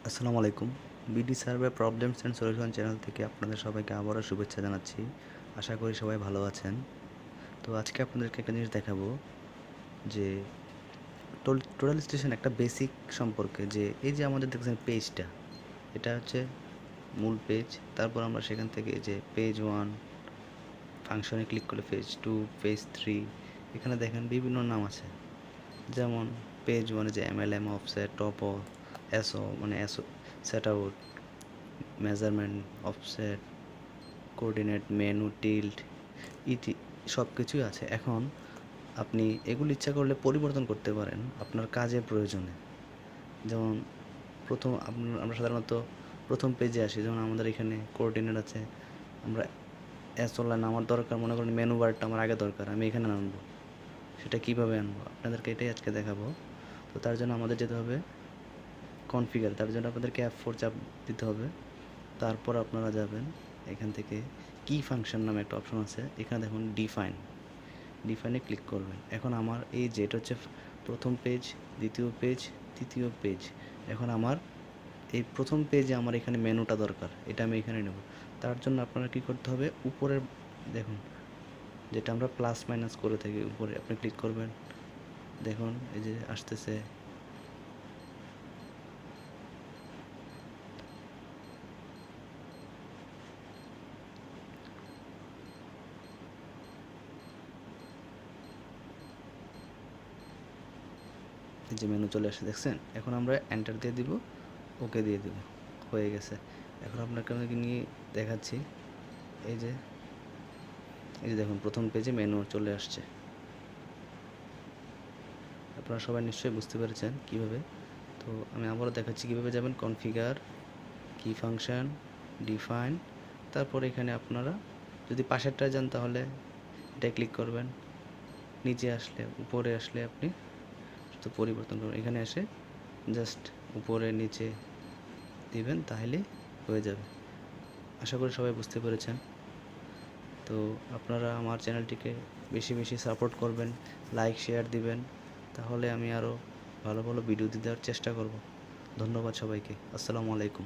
আসসালামু আলাইকুম। BD survey problems and solution channel থেকে আপনাদের সবাইকে আবারও শুভেচ্ছা জানাচ্ছি। আশা করি সবাই ভালো আছেন। তো আজকে আপনাদেরকে একটা জিনিস দেখাবো যে টোটাল স্টেশন একটা বেসিক সম্পর্কে, যে এই যে আমাদের দেখছেন পেজটা, এটা হচ্ছে মূল পেজ। তারপর আমরা সেখান থেকে যে পেজ 1 ফাংশনে ক্লিক করলে পেজ 2, পেজ 3, এখানে দেখেন বিভিন্ন নাম আছে। যেমন পেজ 1 যে MLM, অফসেট, টপো, এসও মানে SO, set out, measurement, offset, coordinate, menu, tilt, ET সব কিছুই আছে। এখন আপনি এগুলো ইচ্ছা করলে পরিবর্তন করতে পারেন আপনার কাজের প্রয়োজনে। যেমন আমরা সাধারণত প্রথম পেজে আসি, যেমন আমাদের এখানে কোঅর্ডিনেট আছে, আমরা লাইন আমার দরকার, মনে করেন মেনু বারটা আমার আগে দরকার, আমি এখানে আনবো। সেটা কীভাবে আনবো আপনাদেরকে এটাই আজকে দেখাবো। তো তার জন্য আমাদের যেতে হবে কনফিগার, তার জন্য আপনাদেরকে F4 চাপ দিতে হবে। তারপর আপনারা যাবেন এখান থেকে কি ফাংশন নামে একটা অপশন আছে, এখানে দেখুন ডিফাইনে ক্লিক করবেন। এখন আমার এই যে এটা হচ্ছে প্রথম পেজ, দ্বিতীয় পেজ, তৃতীয় পেজ। এখন আমার এই প্রথম পেজে আমার এখানে মেনুটা দরকার, এটা আমি এখানে নেব। তার জন্য আপনারা কী করতে হবে, উপরের দেখুন যেটা আমরা প্লাস মাইনাস করে থাকি, উপরে আপনি ক্লিক করবেন। দেখুন এই যে আসতেছে, এই যে মেনু চলে আসে, দেখছেন? এখন আমরা এন্টার দিয়ে দিব, ওকে দিয়ে দিব, হয়ে গেছে। এখন আপনাকে আমি নিয়ে দেখাচ্ছি। এই যে দেখুন প্রথম পেজে মেনু চলে আসছে। আপনারা সবাই নিশ্চয়ই বুঝতে পেরেছেন কীভাবে। তো আমি আবারও দেখাচ্ছি কীভাবে যাবেন। কনফিগার, কি ফাংশন, ডিফাইন, তারপর এখানে আপনারা যদি পাশেরটা যান তাহলে এটা ক্লিক করবেন। নিচে আসলে, উপরে আসলে আপনি শুধু পরিবর্তন করবেন, এখানে এসে জাস্ট উপরে নিচে দিবেন, তাহলে হয়ে যাবে। আশা করি সবাই বুঝতে পেরেছেন। তো আপনারা আমার চ্যানেলটিকে বেশি বেশি সাপোর্ট করবেন, লাইক শেয়ার দিবেন, তাহলে আমি আরও ভালো ভালো ভিডিও দেওয়ার চেষ্টা করব। ধন্যবাদ সবাইকে। আসসালামু আলাইকুম।